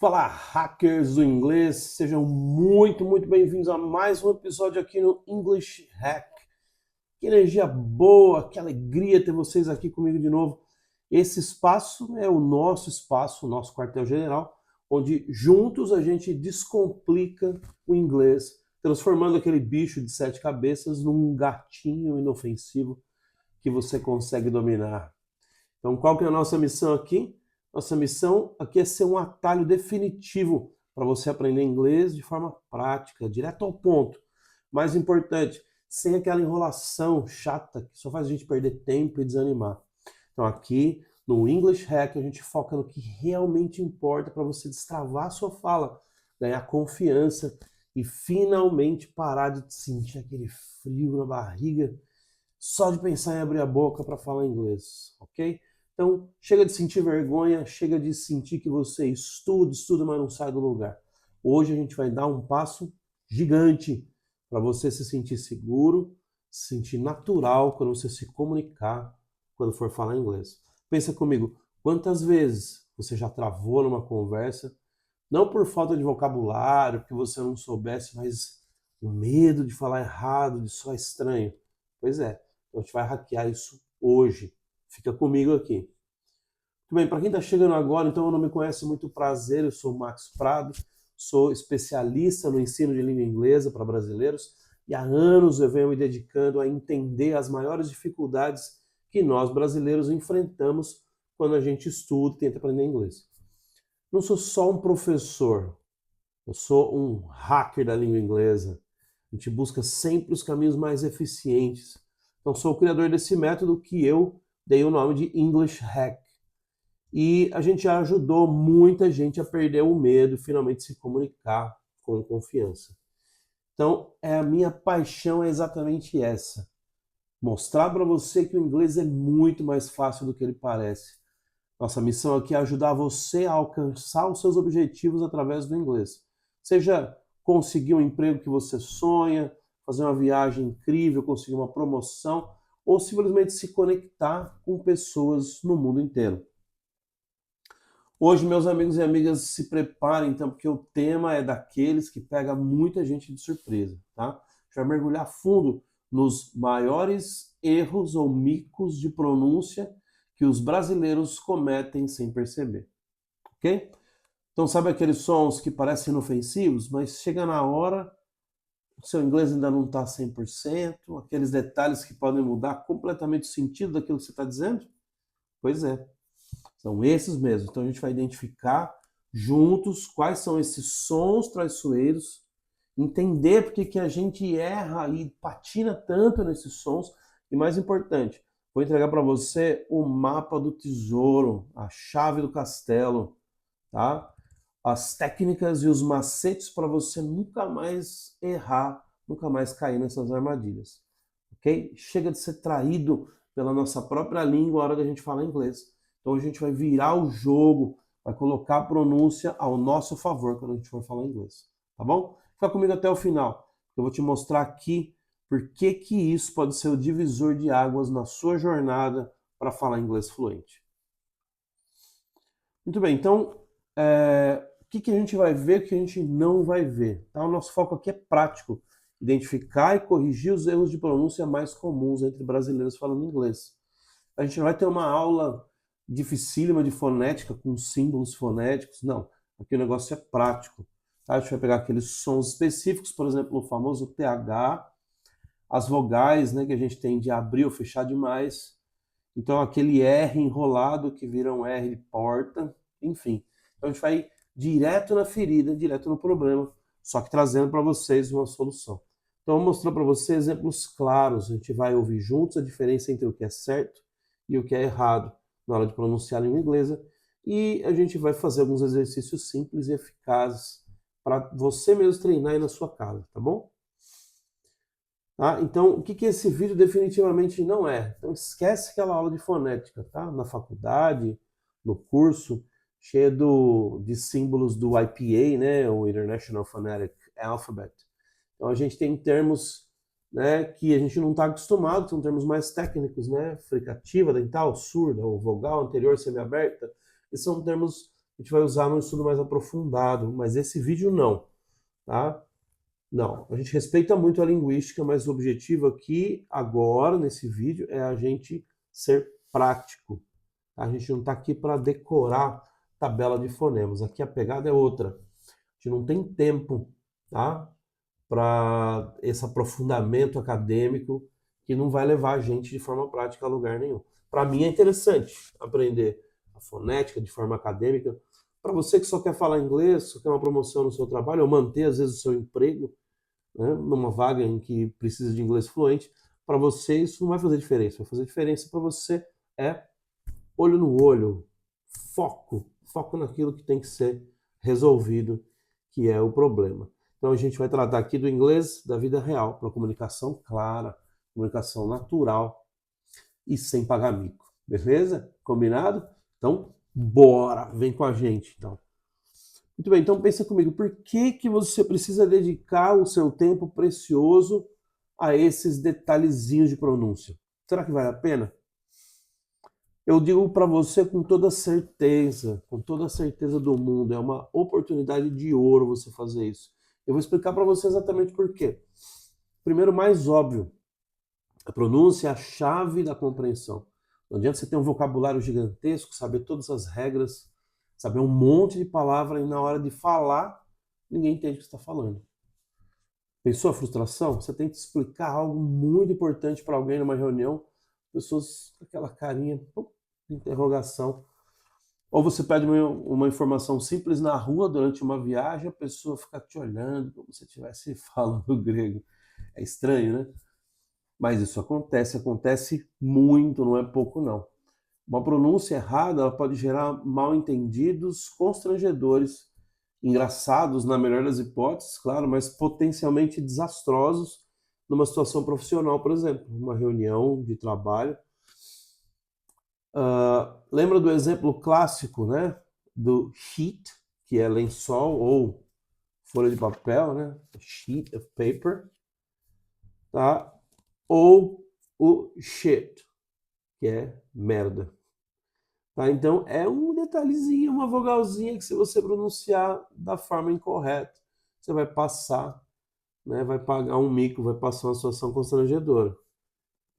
Fala, hackers do inglês, sejam muito bem-vindos a mais um episódio aqui no English Hack. Que energia boa, que alegria ter vocês aqui comigo de novo. Esse espaço é o nosso quartel-general, onde juntos a gente descomplica o inglês, transformando aquele bicho de 7 cabeças num gatinho inofensivo que você consegue dominar. Então, qual que é a nossa missão aqui? Nossa missão aqui é ser um atalho definitivo para você aprender inglês de forma prática, direto ao ponto. Mais importante, sem aquela enrolação chata que só faz a gente perder tempo e desanimar. Então aqui no English Hack a gente foca no que realmente importa para você destravar a sua fala, ganhar confiança e finalmente parar de sentir aquele frio na barriga só de pensar em abrir a boca para falar inglês, ok? Então, chega de sentir vergonha, chega de sentir que você estuda, mas não sai do lugar. Hoje a gente vai dar um passo gigante para você se sentir seguro, se sentir natural quando você se comunicar, quando for falar inglês. Pensa comigo, quantas vezes você já travou numa conversa, não por falta de vocabulário, porque você não soubesse, mas o medo de falar errado, de soar estranho? Pois é, então a gente vai hackear isso hoje. Fica comigo aqui. Muito bem, para quem está chegando agora, então não me conhece, muito prazer, eu sou o Max Prado, sou especialista no ensino de língua inglesa para brasileiros e há anos eu venho me dedicando a entender as maiores dificuldades que nós brasileiros enfrentamos quando a gente estuda e tenta aprender inglês. Não sou só um professor, eu sou um hacker da língua inglesa. A gente busca sempre os caminhos mais eficientes. Então sou o criador desse método que eu dei o nome de English Hack. E a gente já ajudou muita gente a perder o medo e finalmente se comunicar com confiança. Então, a minha paixão é exatamente essa. Mostrar para você que o inglês é muito mais fácil do que ele parece. Nossa missão aqui é ajudar você a alcançar os seus objetivos através do inglês. Seja conseguir um emprego que você sonha, fazer uma viagem incrível, conseguir uma promoção, ou simplesmente se conectar com pessoas no mundo inteiro. Hoje, meus amigos e amigas, se preparem, então, porque o tema é daqueles que pega muita gente de surpresa, tá? A gente vai mergulhar fundo nos maiores erros ou micos de pronúncia que os brasileiros cometem sem perceber, ok? Então, sabe aqueles sons que parecem inofensivos, mas chega na hora, o seu inglês ainda não está 100%, aqueles detalhes que podem mudar completamente o sentido daquilo que você está dizendo? Pois é. São esses mesmos. Então a gente vai identificar juntos quais são esses sons traiçoeiros, entender porque que a gente erra e patina tanto nesses sons. E mais importante, vou entregar para você o mapa do tesouro, a chave do castelo, tá? As técnicas e os macetes para você nunca mais errar, nunca mais cair nessas armadilhas, ok? Chega de ser traído pela nossa própria língua a hora da gente falar inglês. Então a gente vai virar o jogo, vai colocar a pronúncia ao nosso favor quando a gente for falar inglês, tá bom? Fica comigo até o final, eu vou te mostrar aqui por que que isso pode ser o divisor de águas na sua jornada para falar inglês fluente. Muito bem, então o que que a gente vai ver, o que a gente não vai ver, tá? O nosso foco aqui é prático, identificar e corrigir os erros de pronúncia mais comuns entre brasileiros falando inglês. A gente não vai ter uma aula dificílima de fonética com símbolos fonéticos, não. Aqui o negócio é prático. Tá? A gente vai pegar aqueles sons específicos, por exemplo, o famoso TH, as vogais, né, que a gente tem de abrir ou fechar demais. Então aquele R enrolado que vira um R de porta, enfim. Então a gente vai direto na ferida, direto no problema, só que trazendo para vocês uma solução. Então eu vou mostrar para vocês exemplos claros, a gente vai ouvir juntos a diferença entre o que é certo e o que é errado na hora de pronunciar a língua inglesa, e a gente vai fazer alguns exercícios simples e eficazes para você mesmo treinar aí na sua casa, tá bom? Tá? Então, o que que esse vídeo definitivamente não é? Então, esquece aquela aula de fonética, tá? Na faculdade, no curso, cheio de símbolos do IPA, né? O International Phonetic Alphabet. Então, a gente tem termos, né, que a gente não está acostumado, são termos mais técnicos, né? Fricativa, dental, surda, ou vogal anterior semiaberta. Esses são termos a gente vai usar num estudo mais aprofundado, mas esse vídeo não, tá? Não, a gente respeita muito a linguística, mas o objetivo aqui, agora, nesse vídeo, é a gente ser prático. Tá? A gente não está aqui para decorar tabela de fonemas. Aqui a pegada é outra. A gente não tem tempo, tá? Para esse aprofundamento acadêmico que não vai levar a gente de forma prática a lugar nenhum. Para mim é interessante aprender a fonética de forma acadêmica. Para você que só quer falar inglês, só quer uma promoção no seu trabalho, ou manter às vezes o seu emprego, né, numa vaga em que precisa de inglês fluente, para você isso não vai fazer diferença. Vai fazer diferença para você é olho no olho, foco naquilo que tem que ser resolvido, que é o problema. Então a gente vai tratar aqui do inglês da vida real, para comunicação clara, comunicação natural e sem pagar mico. Beleza? Combinado? Então, bora, vem com a gente, então. Muito bem, então pensa comigo, por que que você precisa dedicar o seu tempo precioso a esses detalhezinhos de pronúncia? Será que vale a pena? Eu digo para você com toda a certeza do mundo, é uma oportunidade de ouro você fazer isso. Eu vou explicar para você exatamente por quê. Primeiro, mais óbvio, a pronúncia é a chave da compreensão. Não adianta você ter um vocabulário gigantesco, saber todas as regras, saber um monte de palavra e na hora de falar, ninguém entende o que você está falando. Pensou a frustração? Você tem que explicar algo muito importante para alguém numa reunião, pessoas com aquela carinha de interrogação. Ou você pede uma informação simples na rua durante uma viagem, a pessoa fica te olhando como se estivesse falando grego. É estranho, né? Mas isso acontece muito, não é pouco não. Uma pronúncia errada ela pode gerar mal-entendidos, constrangedores, engraçados na melhor das hipóteses, claro, mas potencialmente desastrosos numa situação profissional, por exemplo, uma reunião de trabalho. Lembra do exemplo clássico, né? Do sheet, que é lençol ou folha de papel, né? Sheet of paper, tá? Ou o shit, que é merda. Tá? Então é um detalhezinho, uma vogalzinha que se você pronunciar da forma incorreta, você vai passar, né? Vai pagar um mico, vai passar uma situação constrangedora.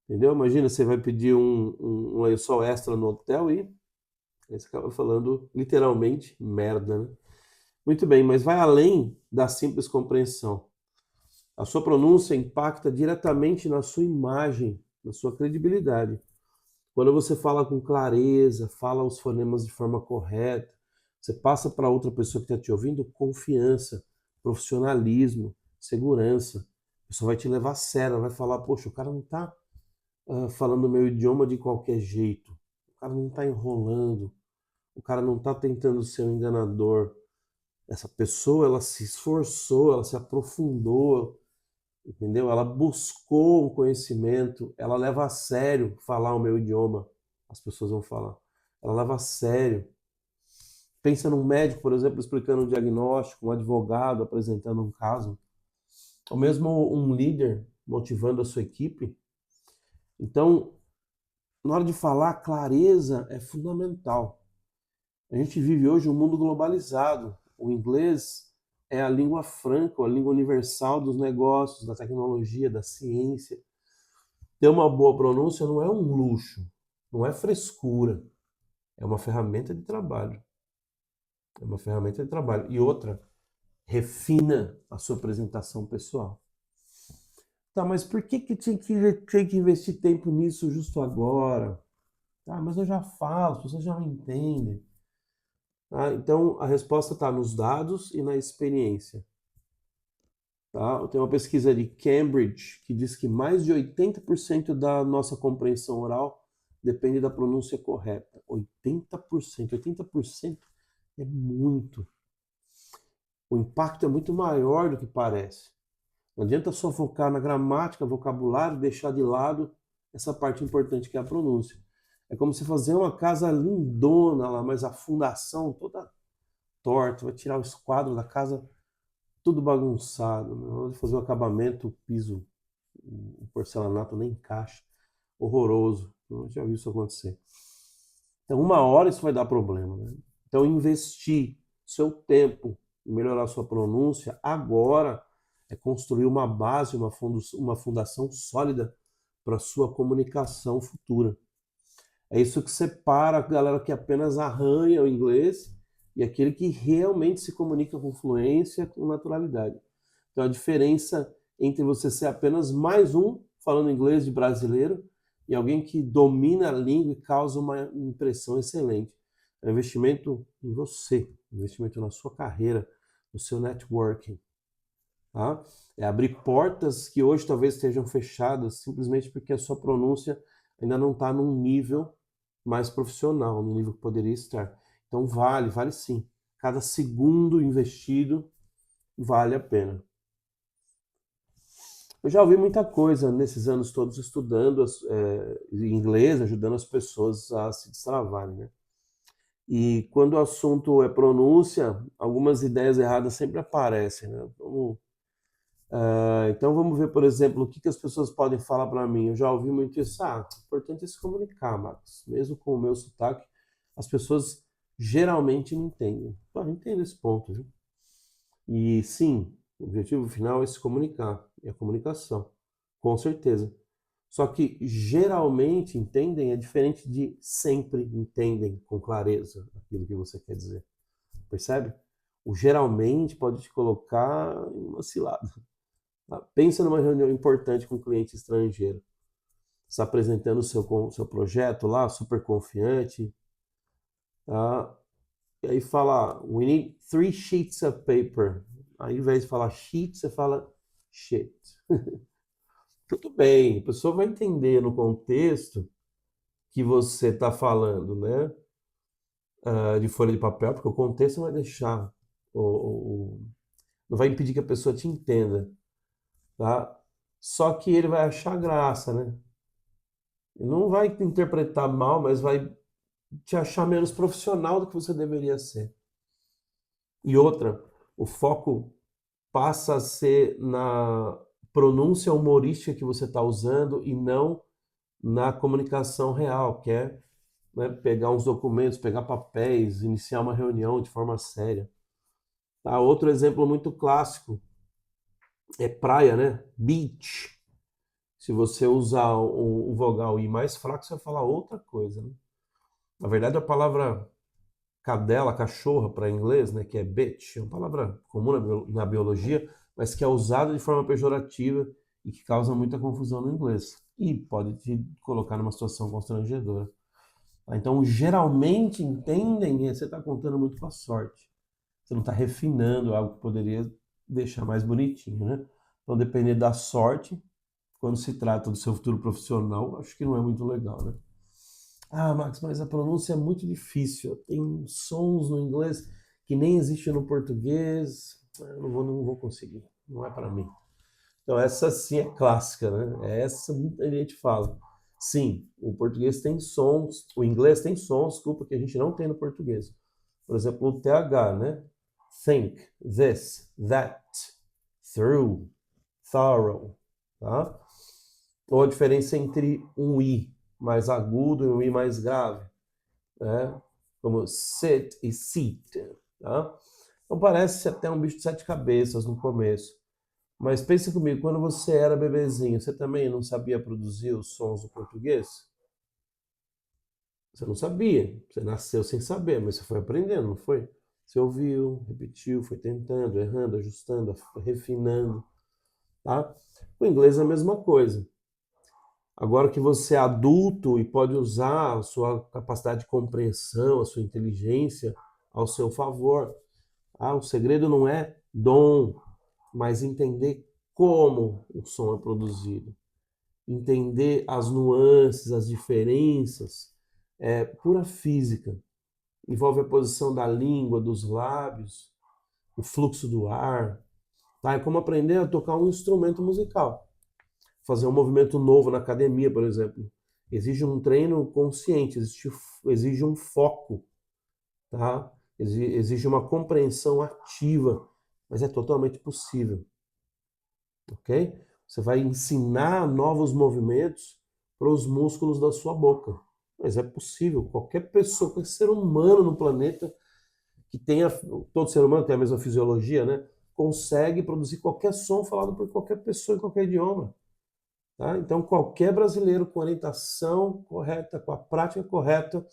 Entendeu? Imagina, você vai pedir um lençol extra no hotel e aí você acaba falando literalmente merda, né? Muito bem, mas vai além da simples compreensão. A sua pronúncia impacta diretamente na sua imagem, na sua credibilidade. Quando você fala com clareza, fala os fonemas de forma correta, você passa para outra pessoa que está te ouvindo confiança, profissionalismo, segurança. A pessoa vai te levar a sério, vai falar, poxa, o cara não está falando o meu idioma de qualquer jeito. O cara não está enrolando. O cara não está tentando ser um enganador. Essa pessoa, ela se esforçou, ela se aprofundou, entendeu? Ela buscou um conhecimento, ela leva a sério falar o meu idioma. As pessoas vão falar. Ela leva a sério. Pensa num médico, por exemplo, explicando um diagnóstico, um advogado apresentando um caso, ou mesmo um líder motivando a sua equipe. Então, na hora de falar, clareza é fundamental. A gente vive hoje um mundo globalizado. O inglês é a língua franca, a língua universal dos negócios, da tecnologia, da ciência. Ter uma boa pronúncia não é um luxo, não é frescura, é uma ferramenta de trabalho. É uma ferramenta de trabalho. E outra, refina a sua apresentação pessoal. Tá, mas por que que tinha que investir tempo nisso justo agora? Tá, mas eu já falo, as pessoas já me entendem. Tá? Então, a resposta está nos dados e na experiência. Tá? Tem uma pesquisa de Cambridge que diz que mais de 80% da nossa compreensão oral depende da pronúncia correta. 80%. 80% é muito. O impacto é muito maior do que parece. Não adianta só focar na gramática, vocabulário, e deixar de lado essa parte importante que é a pronúncia. É como se fazer uma casa lindona lá, mas a fundação toda torta, vai tirar o esquadro da casa tudo bagunçado. Na hora de fazer o acabamento, o piso, o porcelanato nem encaixa. Horroroso. Eu já vi isso acontecer. Então, uma hora isso vai dar problema, né? Então, investir seu tempo em melhorar sua pronúncia agora é construir uma base, uma fundação sólida para a sua comunicação futura. É isso que separa a galera que apenas arranha o inglês e aquele que realmente se comunica com fluência, com naturalidade. Então a diferença entre você ser apenas mais um falando inglês de brasileiro e alguém que domina a língua e causa uma impressão excelente. É um investimento em você, um investimento na sua carreira, no seu networking. Tá? É abrir portas que hoje talvez estejam fechadas simplesmente porque a sua pronúncia ainda não está num nível mais profissional, no nível que poderia estar. Então vale sim. Cada segundo investido vale a pena. Eu já ouvi muita coisa nesses anos todos estudando inglês, ajudando as pessoas a se destravarem, né? E quando o assunto é pronúncia, algumas ideias erradas sempre aparecem, né? Então vamos ver, por exemplo, o que as pessoas podem falar para mim. Eu já ouvi muito isso. O importante é se comunicar, Marcos. Mesmo com o meu sotaque, as pessoas geralmente não entendem. Eu entendo esse ponto, viu? E sim, o objetivo final é se comunicar. É a comunicação, com certeza. Só que geralmente entendem é diferente de sempre entendem com clareza aquilo que você quer dizer. Percebe? O geralmente pode te colocar em uma cilada. Pensa numa reunião importante com um cliente estrangeiro. Está apresentando o seu projeto lá, super confiante. Tá? E aí fala, we need 3 sheets of paper. Aí, ao invés de falar sheet, você fala shit. Tudo bem, a pessoa vai entender no contexto que você está falando, né? De folha de papel, porque o contexto não vai deixar, não vai impedir que a pessoa te entenda, tá? Só que ele vai achar graça, né? Ele não vai te interpretar mal, mas vai te achar menos profissional do que você deveria ser. E outra, o foco passa a ser na pronúncia humorística que você está usando e não na comunicação real, que é, né, pegar uns documentos, pegar papéis, iniciar uma reunião de forma séria. Tá? Outro exemplo muito clássico é praia, né? Beach. Se você usar o vogal I mais fraco, você vai falar outra coisa, né? Na verdade, a palavra cadela, cachorra para inglês, né, que é bitch, é uma palavra comum na biologia, mas que é usada de forma pejorativa e que causa muita confusão no inglês. E pode te colocar numa situação constrangedora. Tá? Então, geralmente entendem que você está contando muito com a sorte. Você não está refinando algo que poderia deixar mais bonitinho, né? Então, depender da sorte, quando se trata do seu futuro profissional, acho que não é muito legal, né? Max, mas a pronúncia é muito difícil. Tem sons no inglês que nem existem no português. Eu não vou conseguir. Não é para mim. Então, essa sim é clássica, né? Essa muita gente fala. Sim, o português tem sons, o inglês tem sons, desculpa, que a gente não tem no português. Por exemplo, o TH, né? Think, this, that, through, thorough, tá? Ou a diferença entre um I mais agudo e um I mais grave, né? Como sit e seat, tá? Então parece até um bicho de 7 cabeças no começo. Mas pense comigo, quando você era bebezinho, você também não sabia produzir os sons do português? Você não sabia, você nasceu sem saber, mas você foi aprendendo, não foi? Você ouviu, repetiu, foi tentando, errando, ajustando, refinando, tá? O inglês é a mesma coisa. Agora que você é adulto e pode usar a sua capacidade de compreensão, a sua inteligência ao seu favor. O segredo não é dom, mas entender como o som é produzido. Entender as nuances, as diferenças. É pura física. Envolve a posição da língua, dos lábios, o fluxo do ar. Tá? É como aprender a tocar um instrumento musical. Fazer um movimento novo na academia, por exemplo. Exige um treino consciente, exige um foco, tá? Exige uma compreensão ativa, mas é totalmente possível, ok? Você vai ensinar novos movimentos para os músculos da sua boca, mas é possível. Qualquer pessoa, qualquer ser humano no planeta que tem todo ser humano tem a mesma fisiologia, né? Consegue produzir qualquer som falado por qualquer pessoa em qualquer idioma. Tá? Então, qualquer brasileiro com orientação correta, com a prática correta,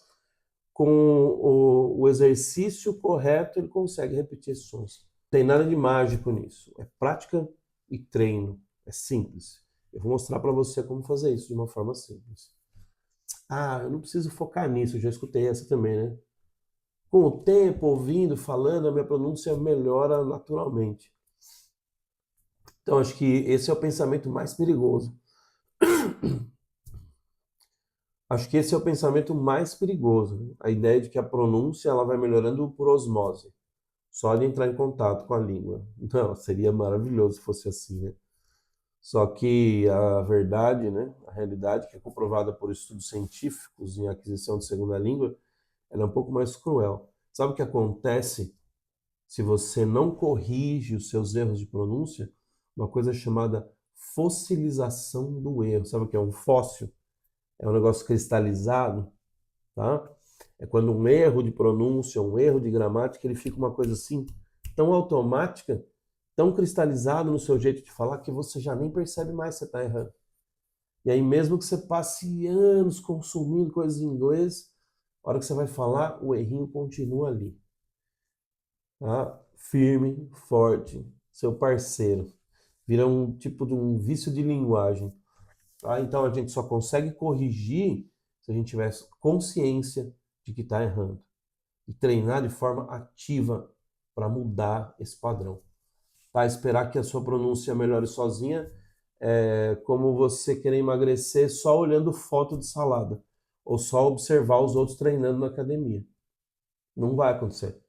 com o exercício correto, ele consegue repetir esses sons. Não tem nada de mágico nisso. É prática e treino. É simples. Eu vou mostrar para você como fazer isso de uma forma simples. Ah, eu não preciso focar nisso, eu já escutei essa também, né? Com o tempo, ouvindo, falando, a minha pronúncia melhora naturalmente. Então, acho que esse é o pensamento mais perigoso. Acho que esse é o pensamento mais perigoso, né? A ideia de que a pronúncia ela vai melhorando por osmose, só de entrar em contato com a língua. Não, seria maravilhoso se fosse assim, né? Só que a verdade, né, a realidade que é comprovada por estudos científicos em aquisição de segunda língua, ela é um pouco mais cruel. Sabe o que acontece se você não corrige os seus erros de pronúncia? Uma coisa chamada fossilização do erro. Sabe o que é um fóssil? É um negócio cristalizado, tá? É quando um erro de pronúncia, um erro de gramática, ele fica uma coisa assim, tão automática, tão cristalizado no seu jeito de falar, que você já nem percebe mais que você está errando. E aí, mesmo que você passe anos consumindo coisas em inglês, a hora que você vai falar, o errinho continua ali. Tá? Firme, forte, seu parceiro. Vira um tipo de um vício de linguagem. Tá? Então, a gente só consegue corrigir se a gente tiver consciência de que está errando. E treinar de forma ativa para mudar esse padrão. Tá? Esperar que a sua pronúncia melhore sozinha é como você querer emagrecer só olhando foto de salada ou só observar os outros treinando na academia. Não vai acontecer,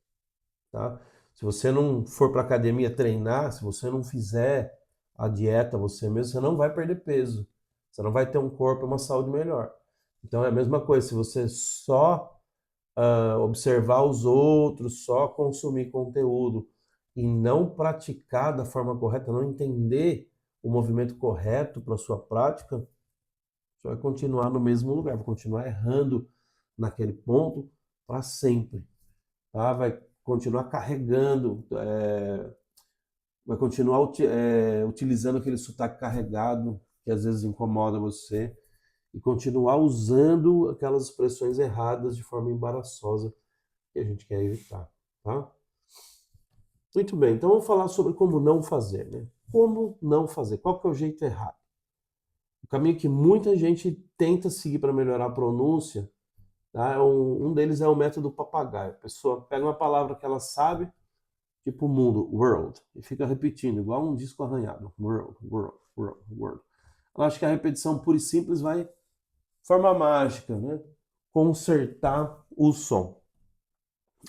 tá? Se você não for para a academia treinar, se você não fizer a dieta você mesmo, você não vai perder peso. Você não vai ter um corpo e uma saúde melhor. Então é a mesma coisa, se você só observar os outros, só consumir conteúdo e não praticar da forma correta, não entender o movimento correto para a sua prática, você vai continuar no mesmo lugar, vai continuar errando naquele ponto para sempre. Tá? Vai continuar carregando, vai continuar utilizando aquele sotaque carregado que às vezes incomoda você e continuar usando aquelas expressões erradas de forma embaraçosa que a gente quer evitar, tá? Muito bem, então vamos falar sobre como não fazer, né? Como não fazer? Qual que é o jeito errado? O caminho que muita gente tenta seguir para melhorar a pronúncia, tá? Um deles é o método papagaio. A pessoa pega uma palavra que ela sabe, tipo mundo, world, e fica repetindo, igual um disco arranhado. World, world, world, world. Ela acha que a repetição pura e simples vai, forma mágica, né? Consertar o som.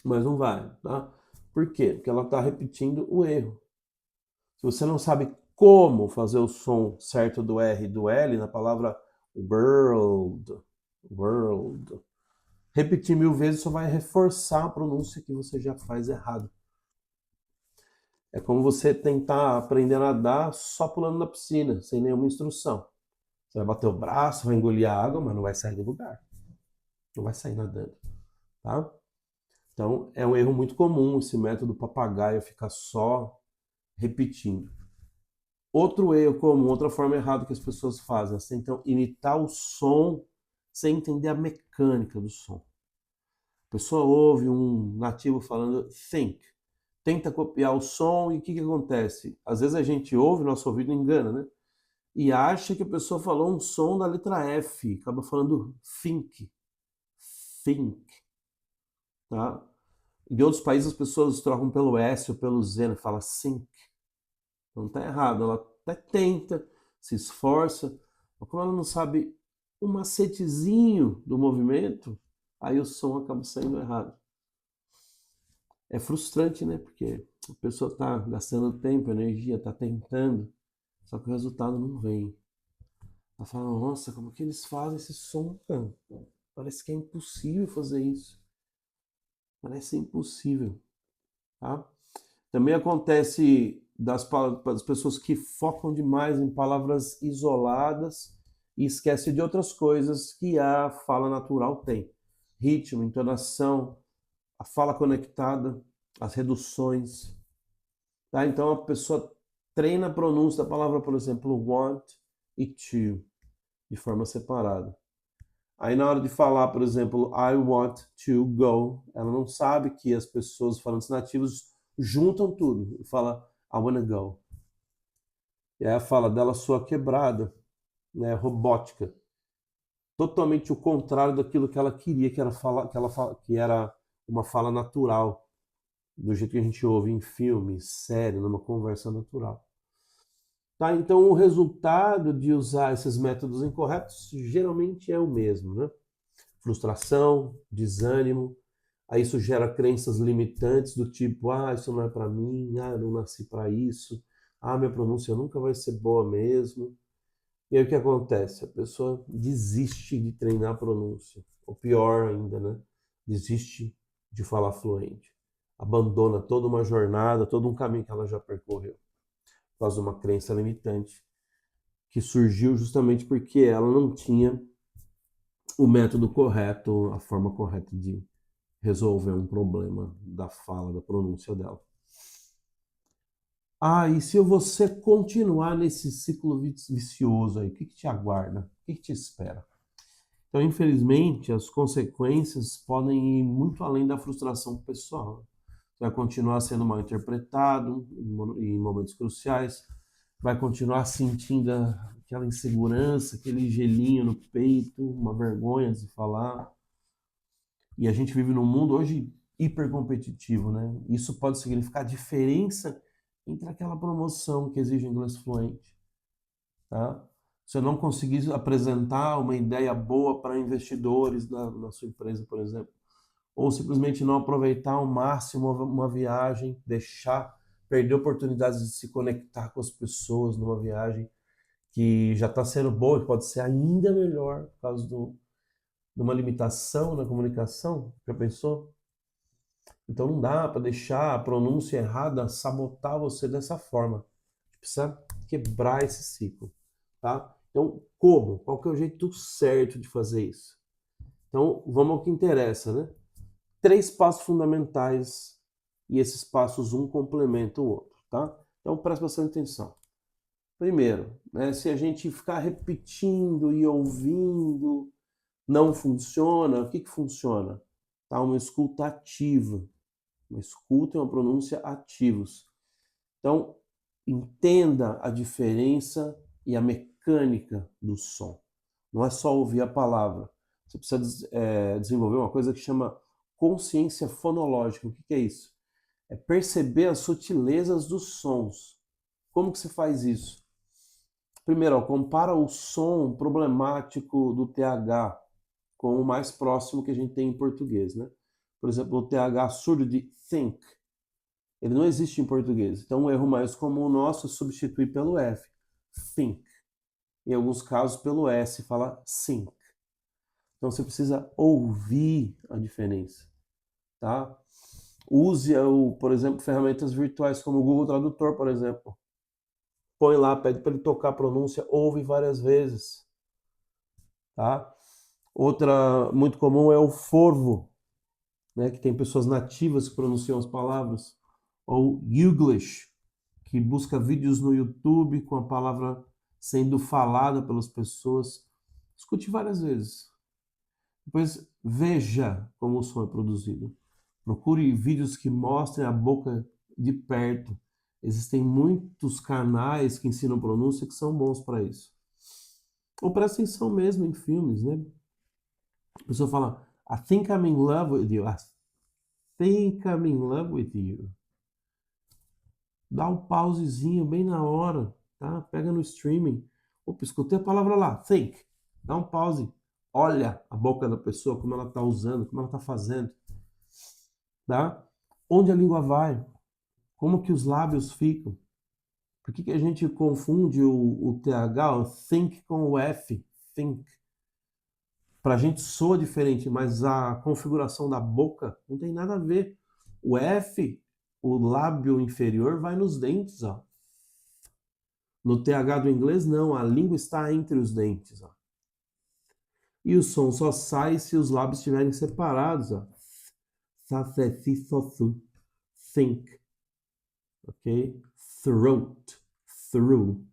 Mas não vai, tá? Por quê? Porque ela está repetindo o erro. Se você não sabe como fazer o som certo do R e do L na palavra world, world, repetir 1000 vezes só vai reforçar a pronúncia que você já faz errado. É como você tentar aprender a nadar só pulando na piscina, sem nenhuma instrução. Você vai bater o braço, vai engolir a água, mas não vai sair do lugar. Não vai sair nadando, tá? Então, é um erro muito comum esse método papagaio ficar só repetindo. Outro erro comum, outra forma errada que as pessoas fazem, elas tentam imitar o som sem entender a mecânica do som. A pessoa ouve um nativo falando think, tenta copiar o som e o que acontece? Às vezes a gente ouve, nosso ouvido engana, né? E acha que a pessoa falou um som da letra F, acaba falando think, think, tá? Em outros países as pessoas trocam pelo S ou pelo Z, né? Fala sync. Não está errado, ela até tenta, se esforça, mas como ela não sabe um macetezinho do movimento, aí o som acaba saindo errado. É frustrante, né? Porque a pessoa está gastando tempo, energia, está tentando, só que o resultado não vem. Ela fala, nossa, como que eles fazem esse som, cara? Parece que é impossível fazer isso. Parece impossível, tá? Também acontece das pessoas que focam demais em palavras isoladas e esquecem de outras coisas que a fala natural tem. Ritmo, entonação, a fala conectada, as reduções. Tá? Então a pessoa treina a pronúncia da palavra, por exemplo, want e to, de forma separada. Aí na hora de falar, por exemplo, I want to go, ela não sabe que as pessoas falantes nativos juntam tudo e fala I wanna go. E aí a fala dela soa quebrada, né, robótica. Totalmente o contrário daquilo que ela queria que que era uma fala natural, do jeito que a gente ouve em filme, série, numa conversa natural. Tá? Então o resultado de usar esses métodos incorretos geralmente é o mesmo, né? Frustração, desânimo, aí isso gera crenças limitantes do tipo, isso não é para mim, eu não nasci para isso, minha pronúncia nunca vai ser boa mesmo. E aí o que acontece? A pessoa desiste de treinar a pronúncia, ou pior ainda, né? Desiste de falar fluente, abandona toda uma jornada, todo um caminho que ela já percorreu, por causa de uma crença limitante que surgiu justamente porque ela não tinha o método correto, a forma correta de resolver um problema da fala, da pronúncia dela. E se você continuar nesse ciclo vicioso aí, o que te aguarda? O que te espera? Então, infelizmente, as consequências podem ir muito além da frustração pessoal. Você vai continuar sendo mal interpretado em momentos cruciais, vai continuar sentindo aquela insegurança, aquele gelinho no peito, uma vergonha de falar. E a gente vive num mundo hoje hipercompetitivo, né? Isso pode significar a diferença entre aquela promoção que exige inglês fluente, tá? Se eu não conseguir apresentar uma ideia boa para investidores na sua empresa, por exemplo, ou simplesmente não aproveitar ao máximo uma viagem, deixar perder oportunidades de se conectar com as pessoas numa viagem que já está sendo boa, que pode ser ainda melhor por causa de uma limitação na comunicação, já pensou? Então não dá para deixar a pronúncia errada sabotar você dessa forma. A gente precisa quebrar esse ciclo, tá? Então, como? Qual que é o jeito certo de fazer isso? Então, vamos ao que interessa, né? 3 passos fundamentais e esses passos um complementa o outro, tá? Então, presta bastante atenção. Primeiro, né, se a gente ficar repetindo e ouvindo, não funciona, o que que funciona? Tá? Uma escuta ativa. Uma escuta e uma pronúncia ativos. Então, entenda a diferença e a mecânica do som. Não é só ouvir a palavra. Você precisa desenvolver uma coisa que chama consciência fonológica. O que é isso? É perceber as sutilezas dos sons. Como que se faz isso? Primeiro, compara o som problemático do TH com o mais próximo que a gente tem em português, né? Por exemplo, o TH surdo de think. Ele não existe em português. Então, um erro mais comum nosso é substituir pelo F. Think. Em alguns casos, pelo S, fala think. Então, você precisa ouvir a diferença, tá? Use, por exemplo, ferramentas virtuais como o Google Tradutor, por exemplo. Põe lá, pede para ele tocar a pronúncia, ouve várias vezes, tá? Outra muito comum é o Forvo, né, que tem pessoas nativas que pronunciam as palavras, ou Youglish, que busca vídeos no YouTube com a palavra sendo falada pelas pessoas. Escute várias vezes. Depois veja como o som é produzido. Procure vídeos que mostrem a boca de perto. Existem muitos canais que ensinam pronúncia que são bons para isso. Ou presta atenção mesmo em filmes, né? A pessoa fala, I think I'm in love with you. I think I'm in love with you. Dá um pausezinho bem na hora, tá? Pega no streaming. Opa, escutei a palavra lá, think. Dá um pause. Olha a boca da pessoa, como ela está usando, como ela está fazendo, tá? Onde a língua vai? Como que os lábios ficam? Por que a gente confunde o TH, o think, com o F, think? Para a gente soa diferente, mas a configuração da boca não tem nada a ver. O F, o lábio inferior, vai nos dentes, ó. No TH do inglês, não, a língua está entre os dentes, ó. E o som só sai se os lábios estiverem separados, ó. sa, se, si, so, su. Think, ok? Throat, through,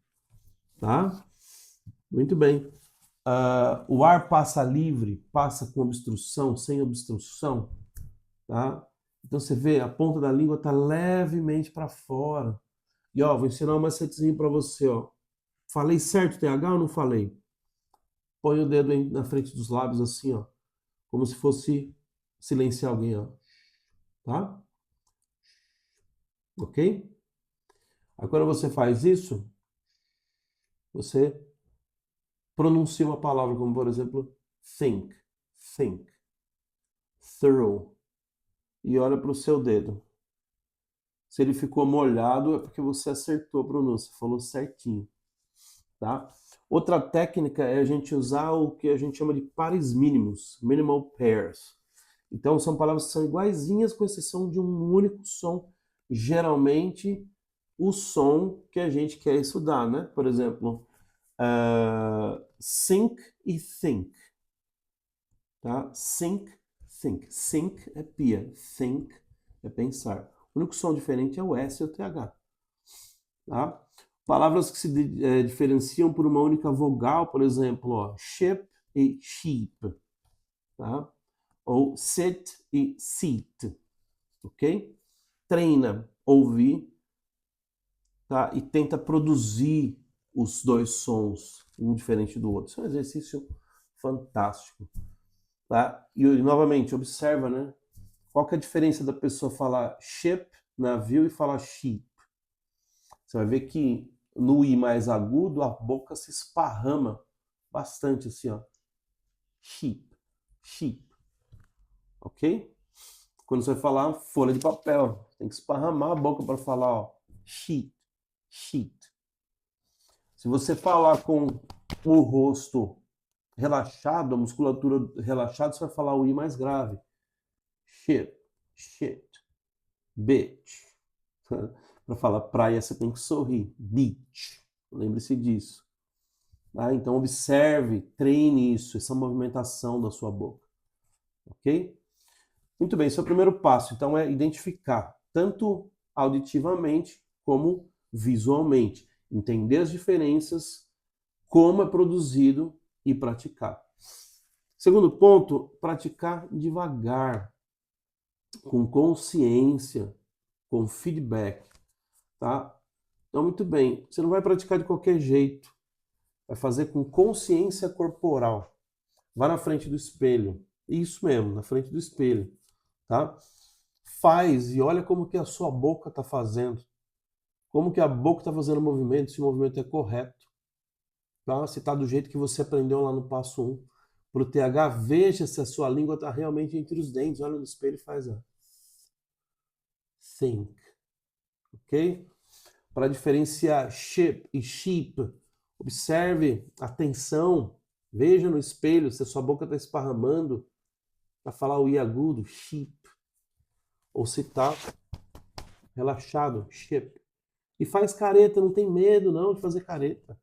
tá? Muito bem. O ar passa livre, passa com obstrução, sem obstrução, tá? Então você vê, a ponta da língua está levemente para fora. E ó, vou ensinar um macetezinho para você, ó. Falei certo TH ou não falei? Põe o dedo na frente dos lábios assim, ó, como se fosse silenciar alguém, ó, tá? Ok? Aí quando você faz isso, você pronuncia uma palavra como, por exemplo, think, think, thorough, e olha para o seu dedo. Se ele ficou molhado, é porque você acertou a pronúncia, falou certinho, tá? Outra técnica é a gente usar o que a gente chama de pares mínimos, minimal pairs. Então, são palavras que são iguaizinhas, com exceção de um único som, geralmente o som que a gente quer estudar, né? Por exemplo, sink e think, tá? Sink, think. Sink é pia, think é pensar. O único som diferente é o S e o TH. Tá? Palavras que se diferenciam por uma única vogal, por exemplo, ó, ship e sheep. Tá? Ou sit e seat. Ok? Treina, ouvir, tá? E tenta produzir os dois sons, um diferente do outro. Isso é um exercício fantástico. Tá? E novamente, observa, né? Qual que é a diferença da pessoa falar ship, navio, e falar sheep? Você vai ver que no I mais agudo, a boca se esparrama bastante assim, ó. Sheep, sheep, ok? Quando você vai falar folha de papel, tem que esparramar a boca para falar, ó, sheet, sheet. Se você falar com o rosto relaxado, a musculatura relaxada, você vai falar o I mais grave. Shit, shit, bitch. Para falar praia, você tem que sorrir. Beach. Lembre-se disso. Tá? Então, observe, treine isso, essa movimentação da sua boca. Ok? Muito bem, esse é o primeiro passo. Então, é identificar, tanto auditivamente como visualmente. Entender as diferenças, como é produzido e praticar. Segundo ponto, praticar devagar, com consciência, com feedback. Tá? Então, muito bem, você não vai praticar de qualquer jeito. Vai fazer com consciência corporal. Vá na frente do espelho. Isso mesmo, na frente do espelho. Tá? Faz e olha como que a sua boca está fazendo. Como que a boca está fazendo o movimento, se o movimento é correto. Tá? Se está do jeito que você aprendeu lá no passo 1. Para o TH, veja se a sua língua está realmente entre os dentes. Olha no espelho e faz a think. Ok? Para diferenciar ship e sheep, observe a tensão. Veja no espelho se a sua boca está esparramando para falar o I agudo, sheep. Ou se está relaxado, ship. E faz careta, não tem medo não de fazer careta.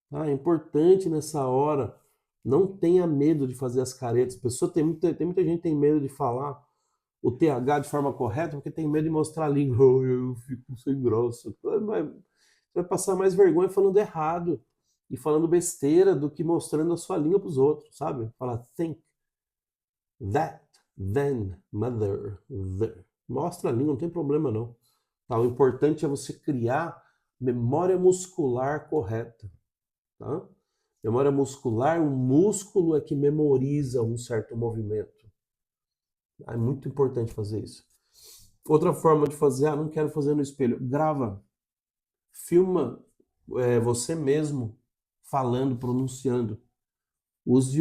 Tá? É importante nessa hora, não tenha medo de fazer as caretas. Tem muita gente que tem medo de falar o TH de forma correta porque tem medo de mostrar a língua. Oh, eu fico sem grossa. Vai passar mais vergonha falando errado e falando besteira do que mostrando a sua língua para os outros, sabe? Fala think, that, then, mother, the. Mostra a língua, não tem problema não. Tá? O importante é você criar memória muscular correta. Tá? Memória muscular, o músculo é que memoriza um certo movimento. É muito importante fazer isso. Outra forma de fazer, não quero fazer no espelho. Grava. Filma você mesmo falando, pronunciando. Use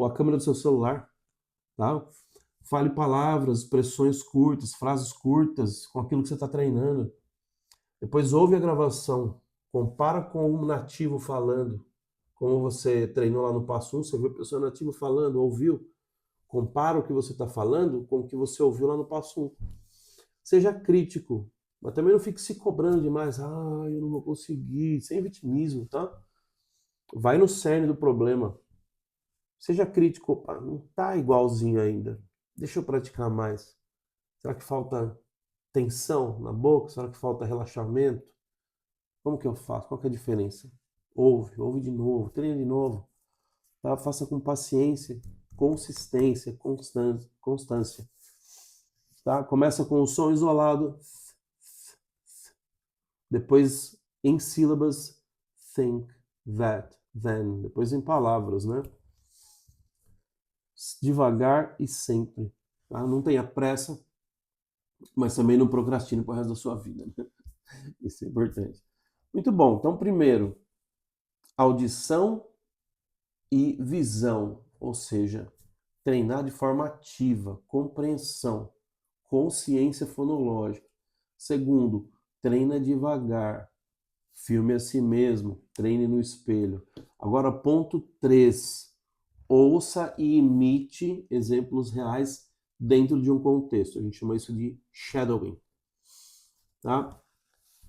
a câmera do seu celular. Tá? Fale palavras, expressões curtas, frases curtas com aquilo que você está treinando. Depois ouve a gravação. Compara com um nativo falando. Como você treinou lá no passo 1, você viu a pessoa nativa falando, ouviu? Compara o que você está falando com o que você ouviu lá no passo 1. Seja crítico, mas também não fique se cobrando demais. Ah, eu não vou conseguir. Sem vitimismo, tá? Vai no cerne do problema. Seja crítico. Opa, não tá igualzinho ainda. Deixa eu praticar mais. Será que falta tensão na boca? Será que falta relaxamento? Como que eu faço? Qual que é a diferença? Ouve de novo, treina de novo, tá? Faça com paciência, consistência, constância, tá? Começa com o som isolado, depois em sílabas, think, that, then, depois em palavras, né? Devagar e sempre, tá? Não tenha pressa, mas também não procrastine pro resto da sua vida, né? Isso é importante. Muito bom. Então, primeiro, audição e visão, ou seja, treinar de forma ativa, compreensão, consciência fonológica. Segundo, treina devagar, filme a si mesmo, treine no espelho. Agora, ponto 3, ouça e imite exemplos reais dentro de um contexto. A gente chama isso de shadowing, tá?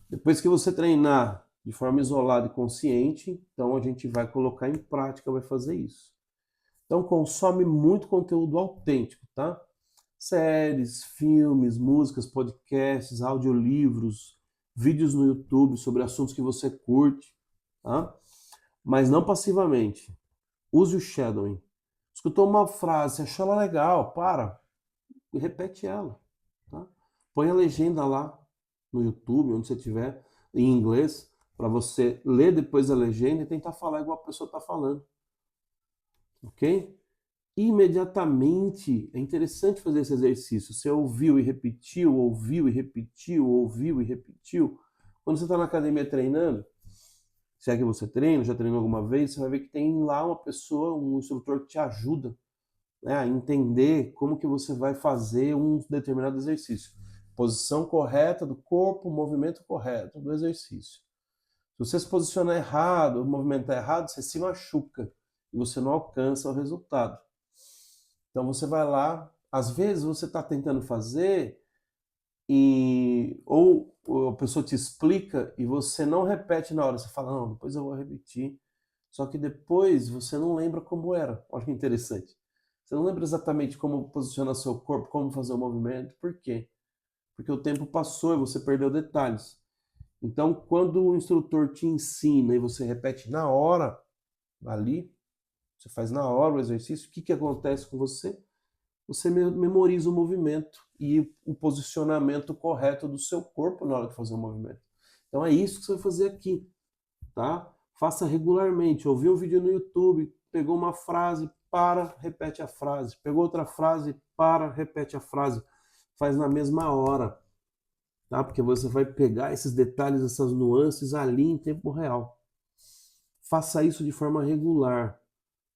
Depois que você treinar de forma isolada e consciente, então a gente vai colocar em prática, vai fazer isso. Então consome muito conteúdo autêntico, tá? Séries, filmes, músicas, podcasts, audiolivros, vídeos no YouTube sobre assuntos que você curte, tá? Mas não passivamente. Use o shadowing. Escutou uma frase, achou ela legal, para e repete ela, tá? Põe a legenda lá no YouTube, onde você estiver, em inglês, para você ler depois a legenda e tentar falar igual a pessoa está falando, ok? Imediatamente, é interessante fazer esse exercício. Você ouviu e repetiu, ouviu e repetiu, ouviu e repetiu. Quando você está na academia treinando, se é que você treina, já treinou alguma vez, você vai ver que tem lá uma pessoa, um instrutor que te ajuda, né, a entender como que você vai fazer um determinado exercício. Posição correta do corpo, movimento correto do exercício. Se você se posicionar errado, movimentar errado, você se machuca e você não alcança o resultado. Então você vai lá, às vezes você está tentando fazer ou a pessoa te explica e você não repete na hora, você fala, não, depois eu vou repetir. Só que depois você não lembra como era. Olha que interessante. Você não lembra exatamente como posicionar seu corpo, como fazer o movimento. Por quê? Porque o tempo passou e você perdeu detalhes. Então, quando o instrutor te ensina e você repete na hora, ali, você faz na hora o exercício, o que acontece com você? Você memoriza o movimento e o posicionamento correto do seu corpo na hora de fazer o movimento. Então é isso que você vai fazer aqui, tá? Faça regularmente. Ouviu um vídeo no YouTube, pegou uma frase, para, repete a frase. Pegou outra frase, para, repete a frase. Faz na mesma hora, tá? Porque você vai pegar esses detalhes, essas nuances ali em tempo real. Faça isso de forma regular.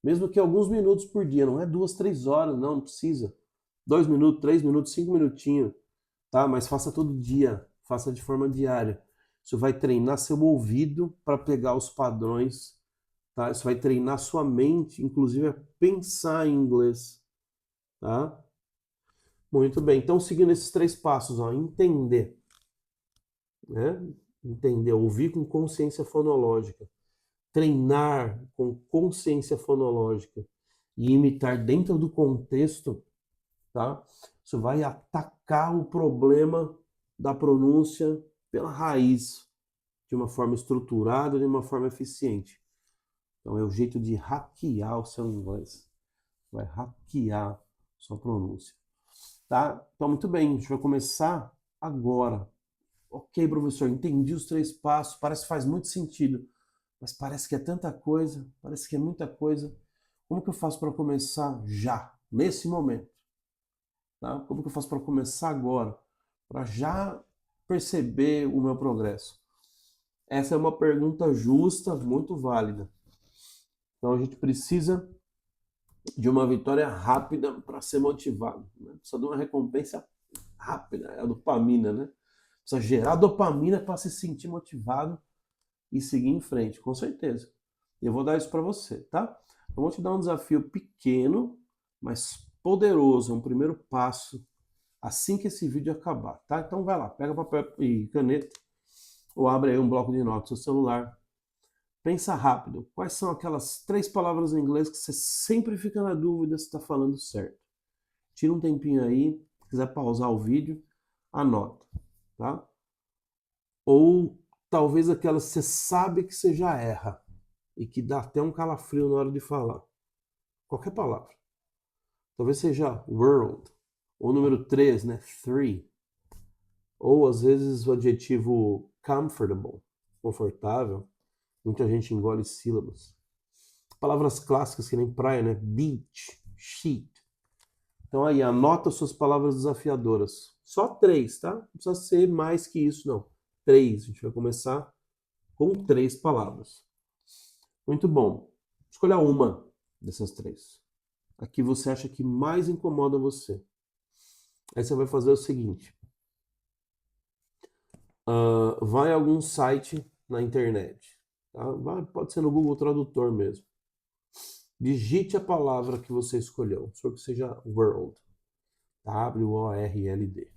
Mesmo que alguns minutos por dia, não é 2, 3 horas, não precisa. 2 minutos, 3 minutos, 5 minutinhos, tá? Mas faça todo dia, faça de forma diária. Isso vai treinar seu ouvido para pegar os padrões, tá? Isso vai treinar sua mente, inclusive a pensar em inglês, tá? Muito bem. Então, seguindo esses 3 passos, ó, entender, né? Entender, ouvir com consciência fonológica, treinar com consciência fonológica e imitar dentro do contexto, tá? Isso vai atacar o problema da pronúncia pela raiz, de uma forma estruturada, de uma forma eficiente. Então é o jeito de hackear o seu inglês. Vai hackear sua pronúncia. Tá? Então, muito bem, a gente vai começar agora. Ok, professor, entendi os 3 passos, parece que faz muito sentido, mas parece que é tanta coisa, parece que é muita coisa. Como que eu faço para começar já, nesse momento? Tá? Como que eu faço para começar agora? Para já perceber o meu progresso? Essa é uma pergunta justa, muito válida. Então a gente precisa de uma vitória rápida para ser motivado, né? Precisa de uma recompensa rápida, é a dopamina, né? Precisa gerar dopamina para se sentir motivado e seguir em frente, com certeza. E eu vou dar isso para você, tá? Eu vou te dar um desafio pequeno, mas poderoso, é um primeiro passo assim que esse vídeo acabar, tá? Então vai lá, pega papel e caneta ou abre aí um bloco de notas no seu celular. Pensa rápido. Quais são aquelas 3 palavras em inglês que você sempre fica na dúvida se está falando certo? Tira um tempinho aí, quiser pausar o vídeo, anota, tá? Ou talvez aquelas que você sabe que você já erra e que dá até um calafrio na hora de falar. Qualquer palavra. Talvez seja world, ou número 3, né? Three. Ou às vezes o adjetivo comfortable, confortável. Muita gente engole sílabas. Palavras clássicas que nem praia, né? Beach, sheet. Então aí, anota suas palavras desafiadoras. Só 3, tá? Não precisa ser mais que isso, não. 3. A gente vai começar com 3 palavras. Muito bom. Escolha uma dessas 3. A que você acha que mais incomoda você. Aí você vai fazer o seguinte. Vai a algum site na internet. Tá? Pode ser no Google Tradutor mesmo. Digite a palavra que você escolheu. Só que seja world. W-O-R-L-D.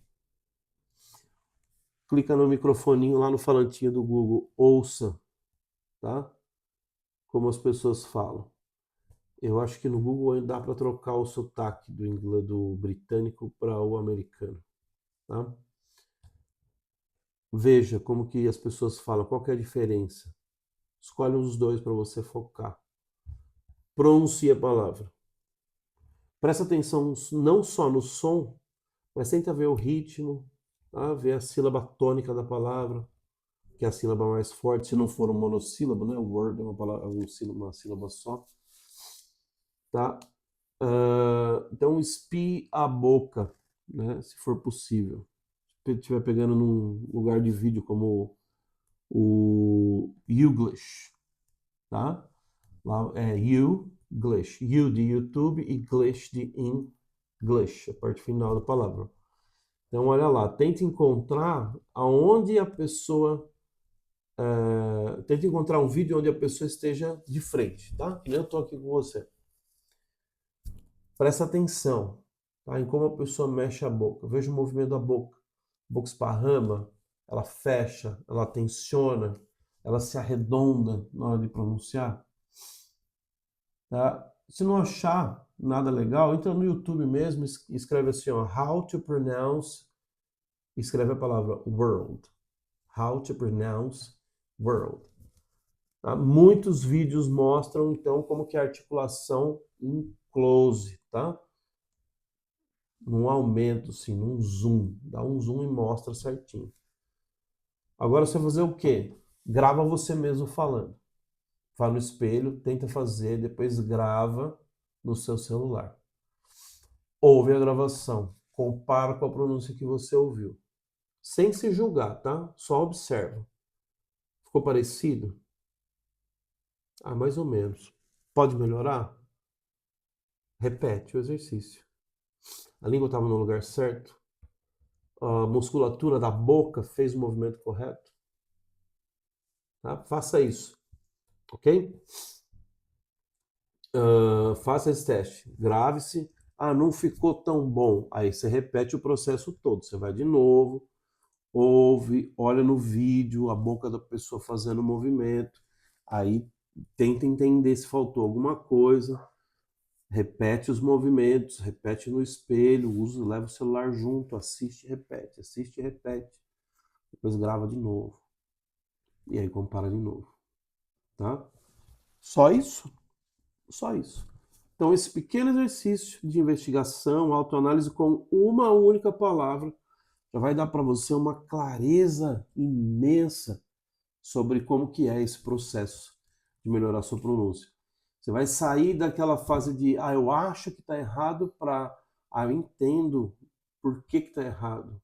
Clica no microfoninho lá no falantinho do Google. Ouça. Tá? Como as pessoas falam. Eu acho que no Google dá para trocar o sotaque do inglês, do britânico para o americano. Tá? Veja como que as pessoas falam, qual que é a diferença. Escolhe um dos dois para você focar. Pronuncie a palavra. Presta atenção não só no som, mas tenta ver o ritmo, tá? Ver a sílaba tônica da palavra, que é a sílaba mais forte, se não for um monossílabo, né? O word é uma sílaba só. Tá? Então espie a boca, né? Se for possível. Se estiver pegando num lugar de vídeo como o Youglish, tá? Lá é Youglish. You de YouTube e Glish de English, a parte final da palavra. Então, olha lá, tente encontrar aonde a pessoa. Tente encontrar um vídeo onde a pessoa esteja de frente, tá? Que nem eu tô aqui com você. Presta atenção, tá? Em como a pessoa mexe a boca. Veja o movimento da boca. A boca esparrama, ela fecha, ela tensiona, ela se arredonda na hora de pronunciar. Tá? Se não achar nada legal, entra no YouTube mesmo e escreve assim, ó, How to pronounce, escreve a palavra world. How to pronounce world. Tá? Muitos vídeos mostram, então, como que é a articulação em close, tá? Num aumento, assim, num zoom. Dá um zoom e mostra certinho. Agora você vai fazer o quê? Grava você mesmo falando. Vai no espelho, tenta fazer, depois grava no seu celular. Ouve a gravação, compara com a pronúncia que você ouviu. Sem se julgar, tá? Só observa. Ficou parecido? Ah, mais ou menos. Pode melhorar? Repete o exercício. A língua estava no lugar certo? A musculatura da boca fez o movimento correto? Tá? Faça isso, ok? Faça esse teste. Grave-se. Ah, não ficou tão bom. Aí você repete o processo todo. Você vai de novo, ouve, olha no vídeo a boca da pessoa fazendo o movimento. Aí tenta entender se faltou alguma coisa. Repete os movimentos, repete no espelho, leva o celular junto, assiste e repete. Depois grava de novo. E aí compara de novo. Tá? Só isso? Só isso. Então, esse pequeno exercício de investigação, autoanálise com uma única palavra, já vai dar para você uma clareza imensa sobre como que é esse processo de melhorar a sua pronúncia. Você vai sair daquela fase de, eu acho que está errado, para, eu entendo por que está errado,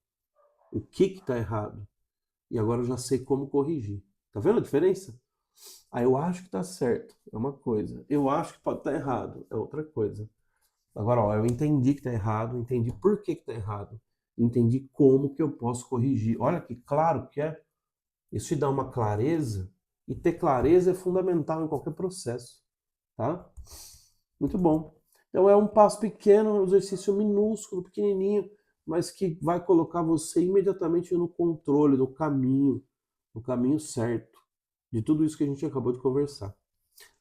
o que está errado, e agora eu já sei como corrigir. Tá vendo a diferença? Eu acho que está certo, é uma coisa. Eu acho que pode estar errado, é outra coisa. Agora, eu entendi que está errado, entendi por que está errado, entendi como que eu posso corrigir. Olha que claro que é. Isso te dá uma clareza, e ter clareza é fundamental em qualquer processo, tá? Muito bom. Então é um passo pequeno, um exercício minúsculo, pequenininho, mas que vai colocar você imediatamente no controle, no caminho certo de tudo isso que a gente acabou de conversar.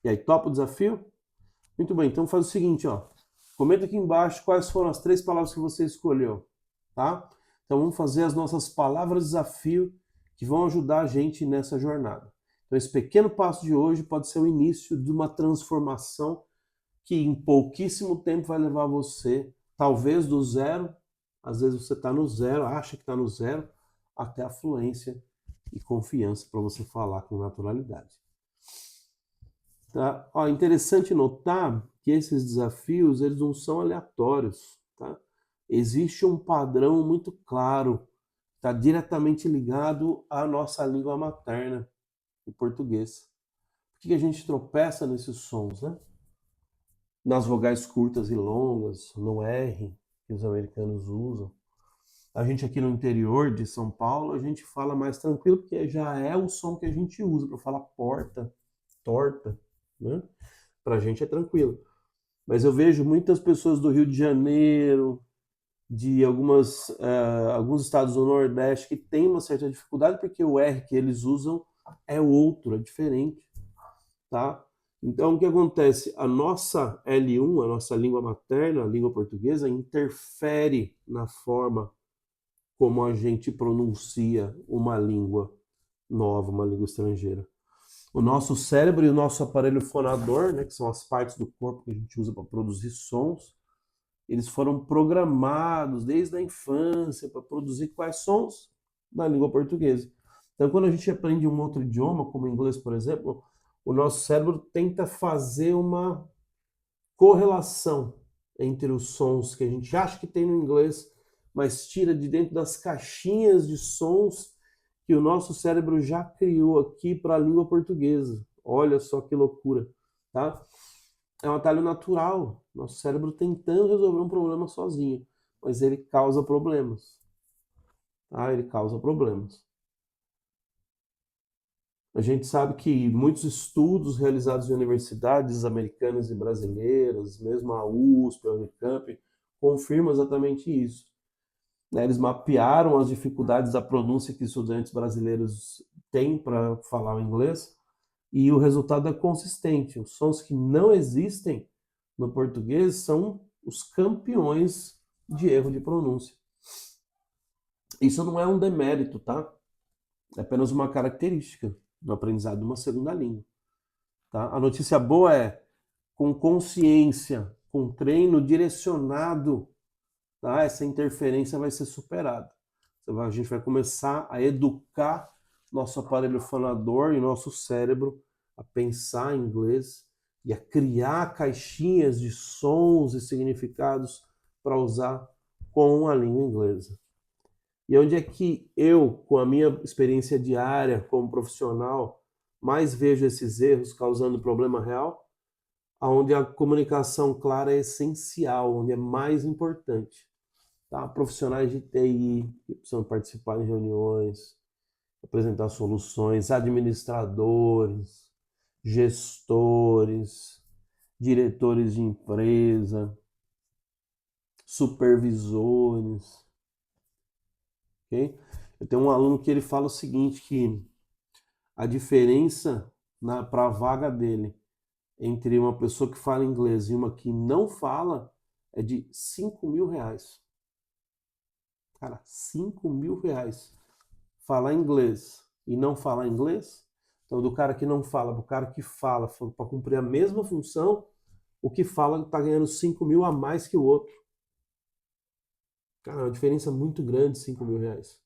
E aí, topa o desafio? Muito bem, então faz o seguinte, ó. Comenta aqui embaixo quais foram as 3 palavras que você escolheu. tá? Então vamos fazer as nossas palavras desafio que vão ajudar a gente nessa jornada. Então esse pequeno passo de hoje pode ser o início de uma transformação que em pouquíssimo tempo vai levar você, talvez do zero, às vezes você está no zero, acha que está no zero, até a fluência e confiança para você falar com naturalidade. Tá? Ó, interessante notar que esses desafios eles não são aleatórios, tá? Existe um padrão muito claro, está diretamente ligado à nossa língua materna, o português. Por que a gente tropeça nesses sons, né? Nas vogais curtas e longas, no R, que os americanos usam. A gente aqui no interior de São Paulo, a gente fala mais tranquilo, porque já é o som que a gente usa para falar porta, torta, né? Pra gente é tranquilo. Mas eu vejo muitas pessoas do Rio de Janeiro, de alguns estados do Nordeste que têm uma certa dificuldade, porque o R que eles usam é outro, é diferente, tá? Então, o que acontece? A nossa L1, a nossa língua materna, a língua portuguesa, interfere na forma como a gente pronuncia uma língua nova, uma língua estrangeira. O nosso cérebro e o nosso aparelho fonador, né, que são as partes do corpo que a gente usa para produzir sons, eles foram programados desde a infância para produzir quais sons na língua portuguesa. Então, quando a gente aprende um outro idioma, como o inglês, por exemplo, o nosso cérebro tenta fazer uma correlação entre os sons que a gente acha que tem no inglês, mas tira de dentro das caixinhas de sons que o nosso cérebro já criou aqui para a língua portuguesa. Olha só que loucura, tá? É um atalho natural, nosso cérebro tentando resolver um problema sozinho, mas ele causa problemas, tá? Ele causa problemas. A gente sabe que muitos estudos realizados em universidades americanas e brasileiras, mesmo a USP, a Unicamp, confirmam exatamente isso. Né? Eles mapearam as dificuldades da pronúncia que estudantes brasileiros têm para falar o inglês e o resultado é consistente. Os sons que não existem no português são os campeões de erro de pronúncia. Isso não é um demérito, tá? É apenas uma característica do aprendizado de uma segunda língua. Tá? A notícia boa é, com consciência, com treino direcionado, tá? Essa interferência vai ser superada. A gente vai começar a educar nosso aparelho fonador e nosso cérebro a pensar em inglês e a criar caixinhas de sons e significados para usar com a língua inglesa. E onde é que eu, com a minha experiência diária como profissional, mais vejo esses erros causando problema real? Onde a comunicação clara é essencial, onde é mais importante. Tá? Profissionais de TI que precisam participar de reuniões, apresentar soluções, administradores, gestores, diretores de empresa, supervisores, ok? Eu tenho um aluno que ele fala o seguinte, que a diferença para a vaga dele entre uma pessoa que fala inglês e uma que não fala é de R$ 5.000. Cara, R$ 5.000. Falar inglês e não falar inglês, então do cara que não fala para o cara que fala, para cumprir a mesma função, o que fala está ganhando 5.000 a mais que o outro. Cara, é uma diferença muito grande, R$ 5.000.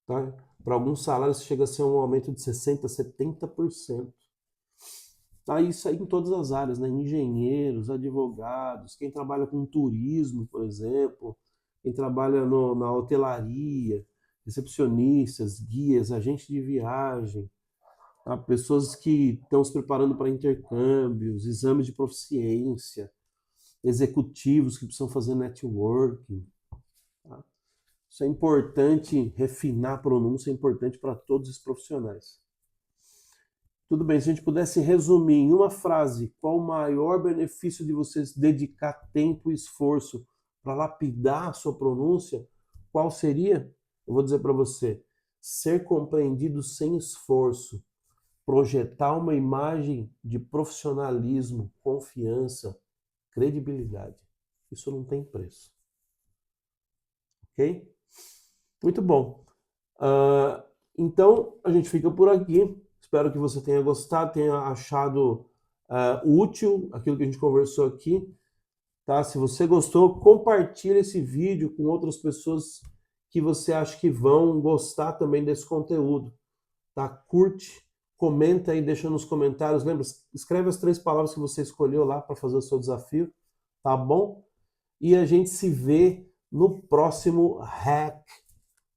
Tá? Para alguns salários chega a ser um aumento de 60%, 70%. Tá? Isso aí em todas as áreas, né? Engenheiros, advogados, quem trabalha com turismo, por exemplo, quem trabalha na hotelaria, recepcionistas, guias, agentes de viagem, tá? Pessoas que estão se preparando para intercâmbios, exames de proficiência, executivos que precisam fazer networking. Tá? Isso é importante, refinar a pronúncia é importante para todos os profissionais. Tudo bem, se a gente pudesse resumir em uma frase, qual o maior benefício de você dedicar tempo e esforço para lapidar a sua pronúncia, qual seria? Eu vou dizer para você, ser compreendido sem esforço, projetar uma imagem de profissionalismo, confiança, credibilidade. Isso não tem preço. ok? Muito bom. Então, a gente fica por aqui. Espero que você tenha gostado, tenha achado útil aquilo que a gente conversou aqui. Tá? Se você gostou, compartilhe esse vídeo com outras pessoas que você acha que vão gostar também desse conteúdo. Tá? Curte, comenta aí, deixa nos comentários. Lembra, escreve as 3 palavras que você escolheu lá para fazer o seu desafio, tá bom? E a gente se vê no próximo hack,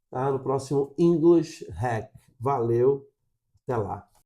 tá? No próximo English Hack. Valeu, até lá.